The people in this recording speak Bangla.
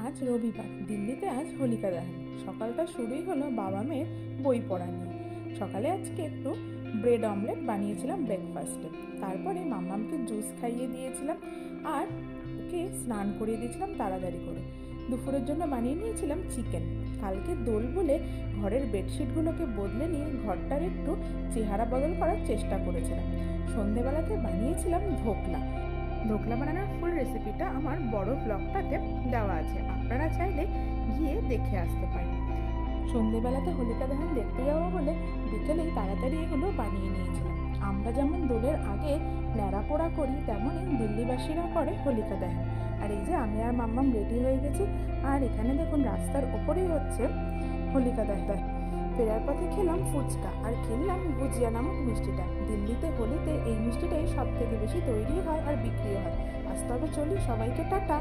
আজ রবিবার, দিল্লিতে আজ হোলিকা দহন। সকালটা শুরুই হলো বাবা মেয়ের বই পড়া নিয়ে। সকালে আজকে একটু ব্রেড অমলেট বানিয়েছিলাম ব্রেকফাস্টে। তারপরে মাম্মামকে জুস খাইয়ে দিয়েছিলাম আর ওকে স্নান করিয়ে দিয়েছিলাম তাড়াতাড়ি করে। দুপুরের জন্য বানিয়ে নিয়েছিলাম চিকেন। কালকে দোল বলে ঘরের বেডশিটগুলোকে বদলে নিয়ে ঘরটার একটু চেহারা বদল করার চেষ্টা করেছিলাম। সন্ধেবেলাতে বানিয়েছিলাম ধোকলা। ধোকলা বানানোর ফুল রেসিপিটা আমার বড় ব্লগটাতে দেওয়া আছে, আপনারা চাইলে গিয়ে দেখে আসতে পারেন। সন্ধেবেলাতে হোলিকা দহন দেখতে যাবো বলে বিকেলেই তাড়াতাড়ি এগুলো বানিয়ে নিয়েছিলাম। আমরা যেমন দোলের আগে ন্যাড়া পোড়া করি, তেমনই দিল্লিবাসীরা করে হোলিকা দহন। আর এই যে আমি আর মাম্মাম রেডি হয়ে গেছি, আর এখানে দেখুন রাস্তার ওপরেই হচ্ছে হোলিকা দহন। ফেরার পথে খেলাম ফুচকা আর কিনলাম গুজিয়া নামক মিষ্টিটা। দিল্লিতে হোলিতে এই মিষ্টিটাই সব থেকে বেশি তৈরি হয় আর বিক্রিও হয়। আজ তবে চলি, সবাইকে টাটা।